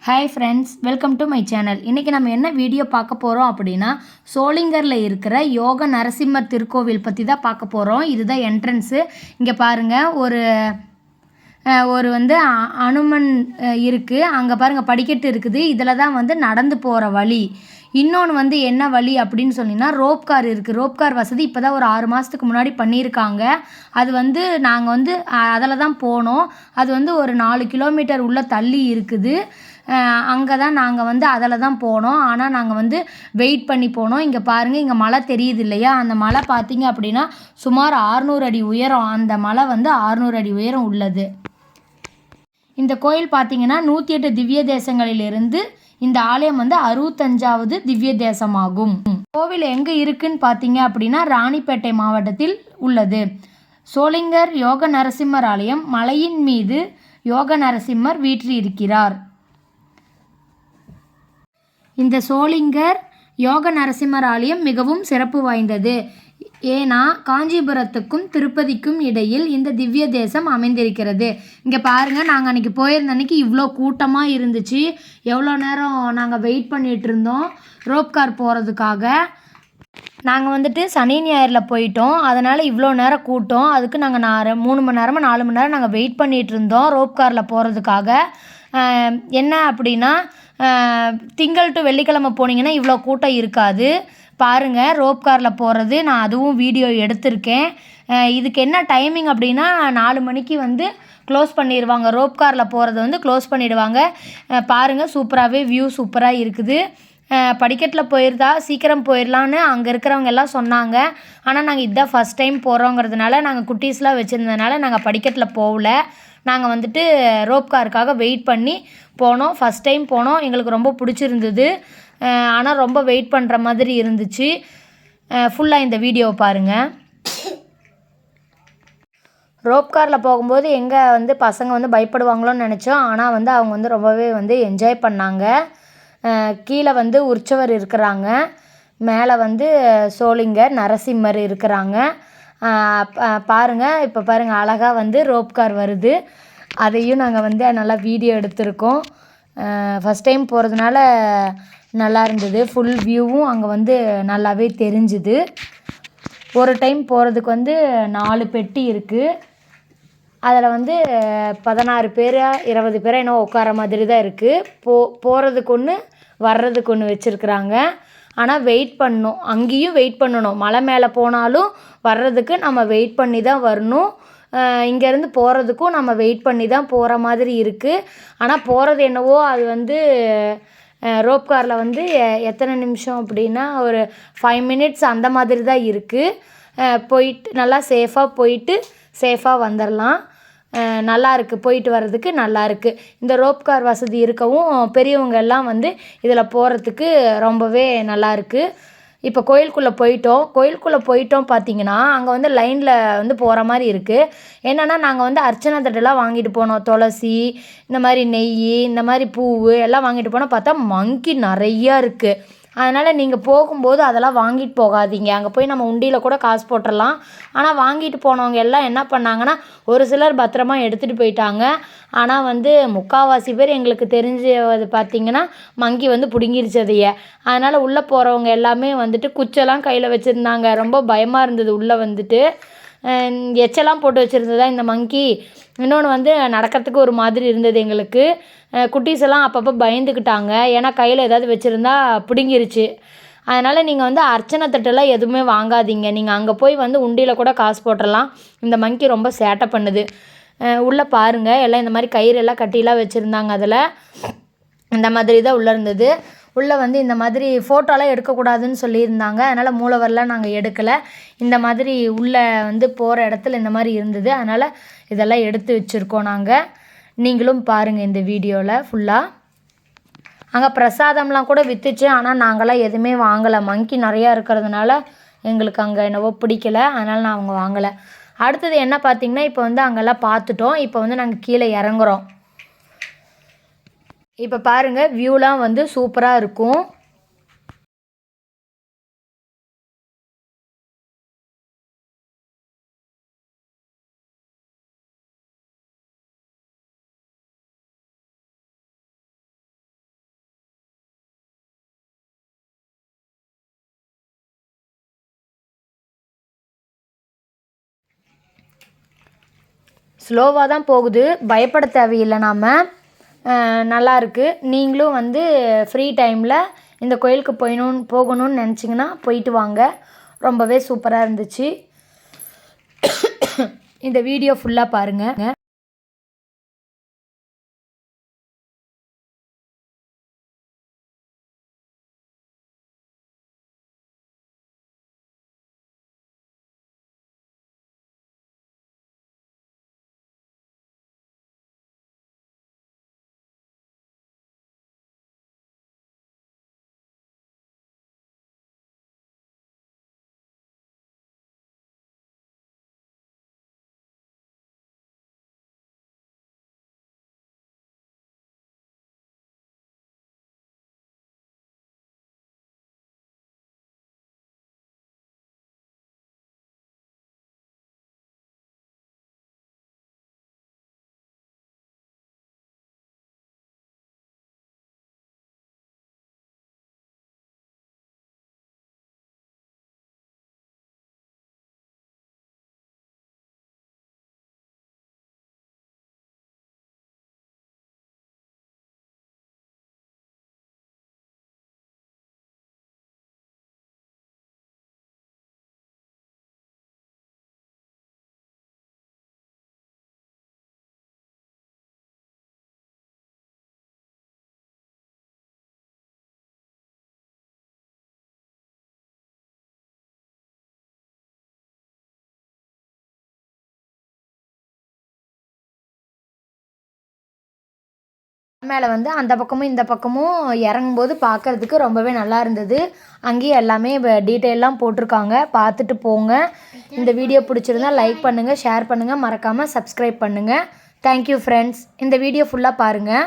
Hi friends, welcome to my channel. இன்றைக்கி நம்ம என்ன வீடியோ பார்க்க போகிறோம் அப்படின்னா, சோளிங்கரில் இருக்கிற யோக நரசிம்மர் திருக்கோவில் பற்றி தான் பார்க்க போகிறோம். இதுதான் என்ட்ரன்ஸு. இங்கே பாருங்கள், ஒரு அனுமன் இருக்குது. அங்கே பாருங்கள், படிக்கட்டு இருக்குது. இதில் தான் நடந்து போகிற வழி. இன்னொன்று என்ன வழி அப்படின்னு சொன்னீங்கன்னா, ரோப் கார் இருக்குது. ரோப் கார் வசதி இப்போ தான் ஒரு 6 மாதத்துக்கு முன்னாடி பண்ணியிருக்காங்க. அது நாங்கள் அதில் தான் போனோம். அது ஒரு 4 கிலோமீட்டர் உள்ள தள்ளி இருக்குது. அங்கே தான் நாங்கள் அதில் தான் போனோம். ஆனால் நாங்கள் வெயிட் பண்ணி போனோம். இங்கே பாருங்கள், இங்கே மலை தெரியுது இல்லையா? அந்த மலை பார்த்தீங்க அப்படின்னா சுமார் 600 அடி உயரம். அந்த மலை 600 அடி உயரம் உள்ளது. இந்த கோயில் பார்த்தீங்கன்னா 108 திவ்ய தேசங்களிலிருந்து இந்த ஆலயம் 65வது திவ்ய தேசமாகும். கோவில் எங்கே இருக்குன்னு பார்த்தீங்க அப்படின்னா ராணிப்பேட்டை மாவட்டத்தில் உள்ளது. சோளிங்கர் யோக நரசிம்மர் ஆலயம். மலையின் மீது யோக நரசிம்மர் வீற்றிருக்கிறார். இந்த சோளிங்கர் யோக நரசிம்மர் ஆலயம் மிகவும் சிறப்பு வாய்ந்தது. ஏன்னா காஞ்சிபுரத்துக்கும் திருப்பதிக்கும் இடையில் இந்த திவ்ய தேசம் அமைந்திருக்கிறது. இங்கே பாருங்கள், நாங்கள் அன்றைக்கி போயிருந்த அன்றைக்கி இவ்வளோ கூட்டமாக இருந்துச்சு. எவ்வளோ நேரம் நாங்கள் வெயிட் பண்ணிகிட்டு இருந்தோம் ரோப் கார் போகிறதுக்காக. நாங்கள் சனி ஞாயிறில் போயிட்டோம். அதனால் இவ்வளோ நேரம் கூட்டம். அதுக்கு நாங்கள் 3 மணி நேரமாக 4 மணி நேரம் நாங்கள் வெயிட் பண்ணிகிட்டு இருந்தோம் ரோப் காரில் போகிறதுக்காக. என்ன அப்படின்னா, திங்கள் டு வெள்ளிக்கிழமை போனீங்கன்னா இவ்வளோ கூட்டம் இருக்காது. பாருங்கள், ரோப் காரில் போகிறது நான் அதுவும் வீடியோ எடுத்திருக்கேன். இதுக்கு என்ன டைமிங் அப்படின்னா 4 மணிக்கு க்ளோஸ் பண்ணிடுவாங்க. ரோப் காரில் போகிறது க்ளோஸ் பண்ணிவிடுவாங்க. பாருங்கள், சூப்பராகவே வியூ சூப்பராக இருக்குது. படிக்கட்டில் போயிருந்தா சீக்கிரம் போயிடலான்னு அங்கே இருக்கிறவங்க எல்லாம் சொன்னாங்க. ஆனால் நாங்கள் இதுதான் ஃபஸ்ட் டைம் போகிறோங்கிறதுனால, நாங்கள் குட்டீஸ்லாம் வச்சுருந்ததுனால நாங்கள் படிக்கட்டில் போகல. நாங்கள் ரோப் காருக்காக வெயிட் பண்ணி போனோம். ஃபஸ்ட் டைம் போனோம். எங்களுக்கு ரொம்ப பிடிச்சிருந்தது. ஆனால் ரொம்ப வெயிட் பண்ணுற மாதிரி இருந்துச்சு. ஃபுல்லாக இந்த வீடியோவை பாருங்கள். ரோப் காரில் போகும்போது எங்கே பசங்க பயப்படுவாங்களோன்னு நினச்சோம். ஆனால் அவங்க ரொம்பவே என்ஜாய் பண்ணாங்க. கீழே உற்சவர் இருக்கிறாங்க. மேலே சோளிங்கர் நரசிம்மர் இருக்கிறாங்க. பாருங்கள், இப்போ பாருங்கள், அழகாக ரோப் கார் வருது. அதையும் நாங்கள் நல்லா வீடியோ எடுத்திருக்கோம். ஃபஸ்ட் டைம் போகிறதுனால நல்லா இருந்தது. ஃபுல் வியூவும் அங்கே நல்லாவே தெரிஞ்சுது. ஒரு டைம் போகிறதுக்கு 4 பெட்டி இருக்குது. அதில் 16 பேர் 20 பேர் என்னவோ உட்கார மாதிரி தான் இருக்குது. போகிறதுக்கு ஒன்று வர்றதுக்கு ஒன்று வச்சுருக்குறாங்க. ஆனால் வெயிட் பண்ணணும். அங்கேயும் வெயிட் பண்ணணும். மலை மேலே போனாலும் வர்றதுக்கு நம்ம வெயிட் பண்ணி தான் வரணும். இங்கேருந்து போகிறதுக்கும் நம்ம வெயிட் பண்ணி தான் போகிற மாதிரி இருக்குது. ஆனால் போகிறது என்னவோ அது ரோப் காரில் எத்தனை நிமிஷம் அப்படின்னா ஒரு 5 மினிட்ஸ் அந்த மாதிரி தான் இருக்குது. போயிட்டு நல்லா சேஃபாக போயிட்டு சேஃபாக வந்துடலாம். நல்லா இருக்குது, போயிட்டு வர்றதுக்கு நல்லா இருக்குது. இந்த ரோப் கார் வசதி இருக்கவும் பெரியவங்க எல்லாம் இதில் போகிறதுக்கு ரொம்பவே நல்லா இருக்குது. இப்போ கோயிலுக்குள்ளே போயிட்டோம் பார்த்தீங்கன்னா, அங்கே லைனில் போகிற மாதிரி இருக்குது. என்னென்னா, நாங்கள் அர்ச்சனை தட்டெல்லாம் வாங்கிட்டு போனோம். துளசி, இந்த மாதிரி நெய், இந்த மாதிரி பூவு எல்லாம் வாங்கிட்டு போனோம். பார்த்தா மங்கி நிறையா இருக்குது. அதனால் நீங்கள் போகும்போது அதெல்லாம் வாங்கிட்டு போகாதீங்க. அங்கே போய் நம்ம உண்டியில் கூட காசு போட்டுடலாம். ஆனால் வாங்கிட்டு போனவங்க எல்லாம் என்ன பண்ணாங்கன்னா, ஒரு சிலர் பத்திரமா எடுத்துகிட்டு போயிட்டாங்க. ஆனால் முக்கால்வாசி பேர் எங்களுக்கு தெரிஞ்சது பார்த்திங்கன்னா மங்கி பிடுங்கிருச்சு அதையே. அதனால் உள்ளே போகிறவங்க எல்லாமே குச்செல்லாம் கையில் வச்சுருந்தாங்க. ரொம்ப பயமாக இருந்தது. உள்ளே எச்செல்லாம் போட்டு வச்சுருந்ததா இந்த மங்கி. இன்னொன்று நடக்கிறதுக்கு ஒரு மாதிரி இருந்தது எங்களுக்கு. குட்டீஸ் எல்லாம் அப்பப்போ பயந்துக்கிட்டாங்க. ஏன்னா கையில் ஏதாவது வச்சுருந்தா பிடுங்கிருச்சு. அதனால் நீங்கள் அர்ச்சனை தட்டெல்லாம் எதுவுமே வாங்காதீங்க. நீங்கள் அங்கே போய் உண்டியில் கூட காசு போட்டுடலாம். இந்த மங்கி ரொம்ப சேட்டை பண்ணுது. உள்ளே பாருங்கள், எல்லாம் இந்த மாதிரி கயிறெல்லாம் கட்டிலாம் வச்சுருந்தாங்க. அதில் இந்த மாதிரி தான் உள்ளே இருந்தது. உள்ளே இந்த மாதிரி ஃபோட்டோலாம் எடுக்கக்கூடாதுன்னு சொல்லியிருந்தாங்க. அதனால் மூலவரெலாம் நாங்கள் எடுக்கலை. இந்த மாதிரி உள்ளே போகிற இடத்துல இந்த மாதிரி இருந்தது. அதனால் இதெல்லாம் எடுத்து வச்சுருக்கோம் நாங்கள். நீங்களும் பாருங்கள் இந்த வீடியோவில் ஃபுல்லாக. அங்கே பிரசாதம்லாம் கூட விற்றுச்சு. ஆனால் நாங்களாம் எதுவுமே வாங்கலை. மங்கி நிறையா இருக்கிறதுனால எங்களுக்கு அங்கே என்னவோ பிடிக்கலை. அதனால் நான் அவங்க வாங்கலை. அடுத்தது என்ன பார்த்திங்கன்னா, இப்போ அங்கெல்லாம் பார்த்துட்டோம். இப்போ நாங்கள் கீழே இறங்குறோம். இப்போ பாருங்கள், வியூலாம் சூப்பராக இருக்கும். ஸ்லோவாக தான் போகுது, பயப்பட தேவையில்லை நாம். நல்லாயிருக்கு. நீங்களும் வந்து ஃப்ரீ டைமில் இந்த கோயிலுக்கு போகணும்னு நினச்சிங்கன்னா போயிட்டு வாங்க. ரொம்பவே சூப்பராக இருந்துச்சு. இந்த வீடியோ ஃபுல்லாக பாருங்கள். மேலே வந்து அந்த பக்கமும் இந்த பக்கமும் இறங்கும்போது பார்க்குறதுக்கு ரொம்பவே நல்லா இருந்தது. அங்கேயும் எல்லாமே டீட்டெயிலாம் போட்டிருக்காங்க, பார்த்துட்டு போங்க. இந்த வீடியோ பிடிச்சிருந்தா லைக் பண்ணுங்கள், ஷேர் பண்ணுங்கள், மறக்காமல் சப்ஸ்கிரைப் பண்ணுங்கள். Thank you friends. இந்த வீடியோ ஃபுல்லாக பாருங்கள்.